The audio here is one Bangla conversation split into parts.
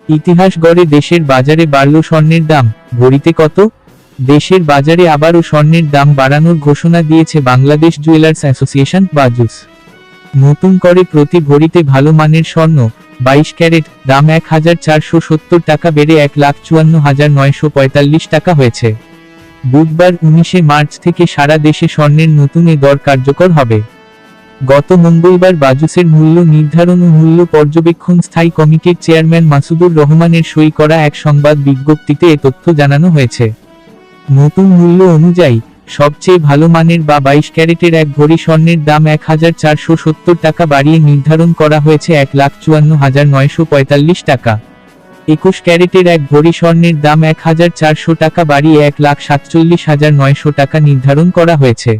ইতিহাস গড়ে দেশের বাজারে বাড়ল স্বর্ণের দাম, ভরিতে কত? দেশের বাজারে আবারও স্বর্ণের দাম বাড়ানোর ঘোষণা দিয়েছে বাংলাদেশ জুয়েলার্স অ্যাসোসিয়েশন বাজুস। নতুন করে প্রতি ভরিতে ভালো মানের স্বর্ণ 22 ক্যারেট দাম 1470 টাকা বেড়ে 1,54,945 টাকা হয়েছে। বুধবার 19 মার্চ থেকে সারা দেশে স্বর্ণের নতুন এ দর কার্যকর হবে। গত মঙ্গলবার বাজুসের মূল্য নির্ধারণ ও মূল্য পর্যবেক্ষণ স্থায়ী কমিটির চেয়ারম্যান মাসুদুর রহমানের সই করা এক সংবাদ বিজ্ঞপ্তিতে এ তথ্য জানানো হয়েছে। নতুন মূল্য অনুযায়ী সবচেয়ে ভালো মানের বা 22 ক্যারেটের এক ভরি স্বর্ণের দাম 1470 টাকা বাড়িয়ে নির্ধারণ করা হয়েছে 1,54,945 টাকা। 21 ক্যারেটের এক ভরি স্বর্ণের দাম 1,400 টাকা বাড়িয়ে 1,47,900 টাকা নির্ধারণ করা হয়েছে।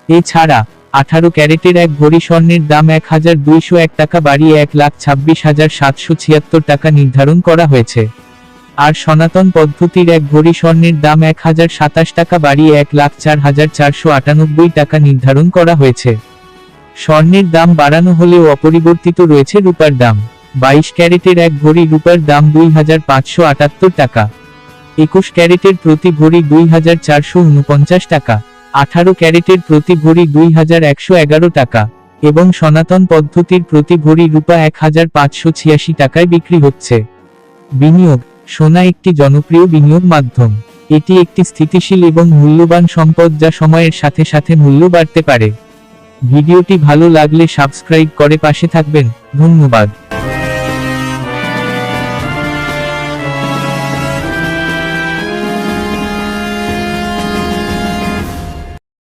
এছাড়া 18 ক্যারেটের এক ভরি স্বর্ণের দাম 1,201 টাকা বাড়িয়ে 1,26,776 টাকা নির্ধারণ করা হয়েছে। আর সনাতন পদ্ধতির এক ভরি স্বর্ণের দাম 1,027 টাকা বাড়িয়ে 1,04,498 টাকা নির্ধারণ করা হয়েছে। স্বর্ণের দাম বাড়ানো হলেও অপরিবর্তিত রয়েছে রূপার দাম। 22 ক্যারেটের এক ভরি রূপার দাম 2,578 টাকা। 21 ক্যারেটের প্রতি ভরি 2,449 টাকা। 18 ক্যারেটের প্রতি ভরি 2,111 টাকা এবং সনাতন পদ্ধতির প্রতি ভরি রূপা 1,586 টাকায় বিক্রি হচ্ছে। বিনিয়োগ: সোনা একটি জনপ্রিয় বিনিয়োগ মাধ্যম। এটি একটি স্থিতিশীল এবং মূল্যবান সম্পদ যা সময়ের সাথে সাথে মূল্য বাড়তে পারে। ভিডিওটি ভালো লাগলে সাবস্ক্রাইব করে পাশে থাকবেন। ধন্যবাদ।